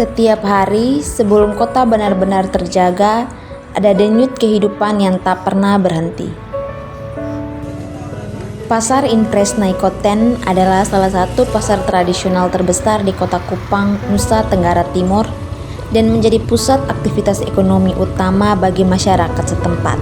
Setiap hari sebelum kota benar-benar terjaga, ada denyut kehidupan yang tak pernah berhenti. Pasar Impres Naikoten adalah salah satu pasar tradisional terbesar di Kota Kupang, Nusa Tenggara Timur, dan menjadi pusat aktivitas ekonomi utama bagi masyarakat setempat.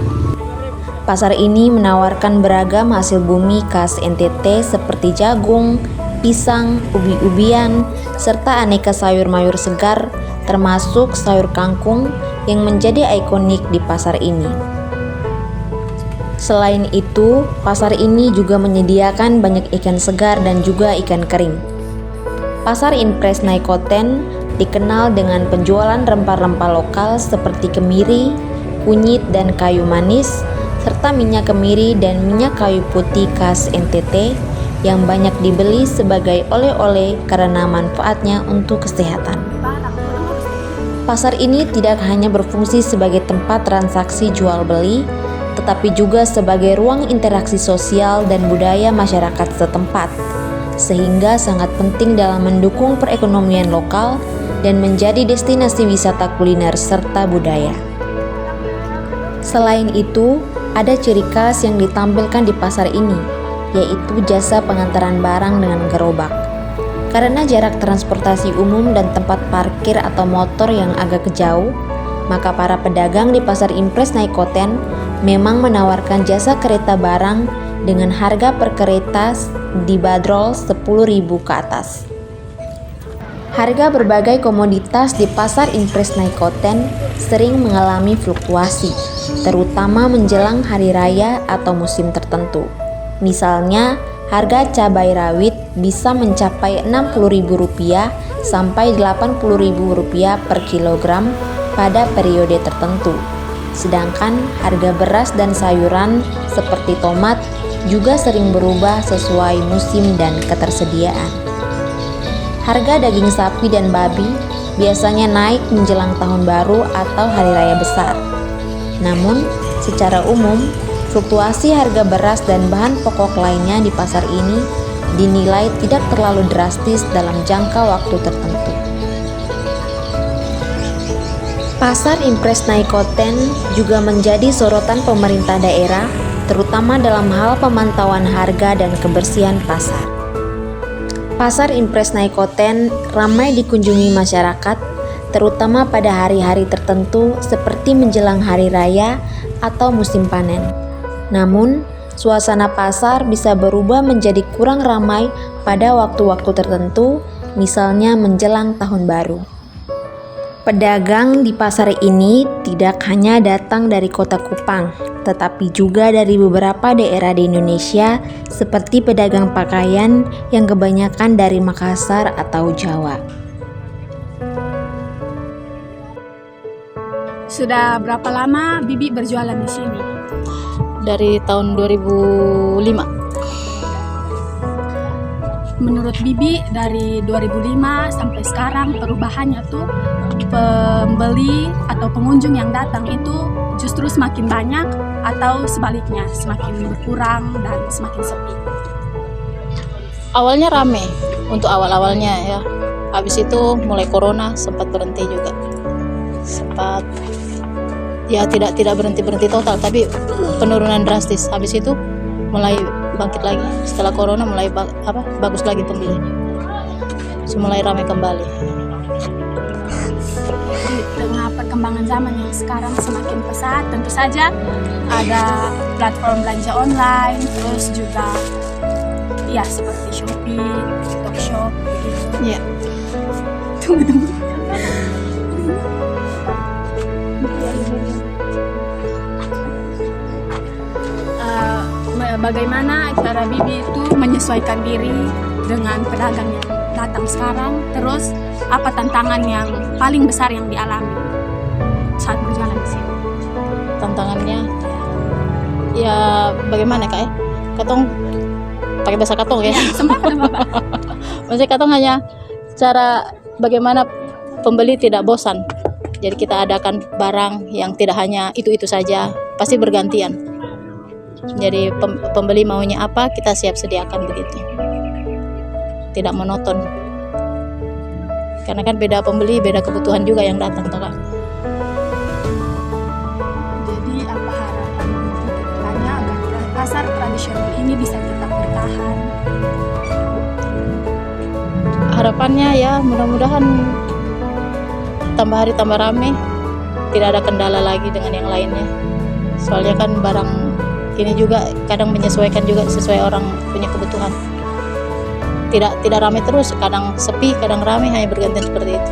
Pasar ini menawarkan beragam hasil bumi khas NTT seperti jagung, pisang, ubi-ubian, serta aneka sayur mayur segar, termasuk sayur kangkung yang menjadi ikonik di pasar ini. Selain itu, pasar ini juga menyediakan banyak ikan segar dan juga ikan kering. Pasar Impres Naikoten dikenal dengan penjualan rempah-rempah lokal seperti kemiri, kunyit dan kayu manis, serta minyak kemiri dan minyak kayu putih khas NTT yang banyak dibeli sebagai oleh-oleh karena manfaatnya untuk kesehatan. Pasar ini tidak hanya berfungsi sebagai tempat transaksi jual beli, tetapi juga sebagai ruang interaksi sosial dan budaya masyarakat setempat, sehingga sangat penting dalam mendukung perekonomian lokal dan menjadi destinasi wisata kuliner serta budaya. Selain itu, ada ciri khas yang ditampilkan di pasar ini, yaitu jasa pengantaran barang dengan gerobak. Karena jarak transportasi umum dan tempat parkir atau motor yang agak jauh, maka para pedagang di pasar Impres Naikoten memang menawarkan jasa kereta barang dengan harga per kereta dibanderol 10.000 ke atas. Harga berbagai komoditas di pasar Impres Naikoten sering mengalami fluktuasi, terutama menjelang hari raya atau musim tertentu. Misalnya, harga cabai rawit bisa mencapai Rp60.000 sampai Rp80.000 per kilogram pada periode tertentu. Sedangkan harga beras dan sayuran seperti tomat juga sering berubah sesuai musim dan ketersediaan. Harga daging sapi dan babi biasanya naik menjelang tahun baru atau hari raya besar. Namun, secara umum, fluktuasi harga beras dan bahan pokok lainnya di pasar ini dinilai tidak terlalu drastis dalam jangka waktu tertentu. Pasar Impres Naikoten juga menjadi sorotan pemerintah daerah, terutama dalam hal pemantauan harga dan kebersihan pasar. Pasar Impres Naikoten ramai dikunjungi masyarakat, terutama pada hari-hari tertentu seperti menjelang hari raya atau musim panen. Namun, suasana pasar bisa berubah menjadi kurang ramai pada waktu-waktu tertentu, misalnya menjelang tahun baru. Pedagang di pasar ini tidak hanya datang dari kota Kupang, tetapi juga dari beberapa daerah di Indonesia seperti pedagang pakaian yang kebanyakan dari Makassar atau Jawa. Sudah berapa lama Bibi berjualan di sini? Dari tahun 2005. Menurut Bibi dari 2005 sampai sekarang perubahannya tuh pembeli atau pengunjung yang datang itu justru semakin banyak atau sebaliknya semakin berkurang dan semakin sepi? Awalnya rame untuk awal-awalnya ya. Habis itu mulai corona sempat berhenti juga. Sempat ya tidak berhenti total, tapi penurunan drastis. Habis itu mulai bangkit lagi. Setelah corona mulai bagus lagi pembelinya. Mulai ramai kembali. Di tengah perkembangan zaman yang sekarang semakin pesat, tentu saja ada platform belanja online, terus juga ya seperti Shopee, Tokshop begitu. Iya. Tunggu. Bagaimana cara Bibi itu menyesuaikan diri dengan pedagang yang datang sekarang, terus apa tantangan yang paling besar yang dialami saat berjualan di sini? Tantangannya ya bagaimana Kak ya? Katong pakai bahasa katong ya? Sempat ada Bapak. Maksudnya katong hanya cara bagaimana pembeli tidak bosan. Jadi kita adakan barang yang tidak hanya itu-itu saja, pasti bergantian. Jadi pembeli maunya apa, kita siap sediakan begitu. Tidak monoton. karena kan beda pembeli, beda kebutuhan juga yang datang toh Kak. Jadi apa harapan Bibi ke depannya agar pasar tradisional ini bisa tetap bertahan? Harapannya ya mudah-mudahan tambah hari tambah rame, tidak ada kendala lagi dengan yang lainnya. Soalnya kan barang ini juga kadang menyesuaikan juga sesuai orang punya kebutuhan. Tidak rame terus, kadang sepi, kadang rame, hanya bergantian seperti itu.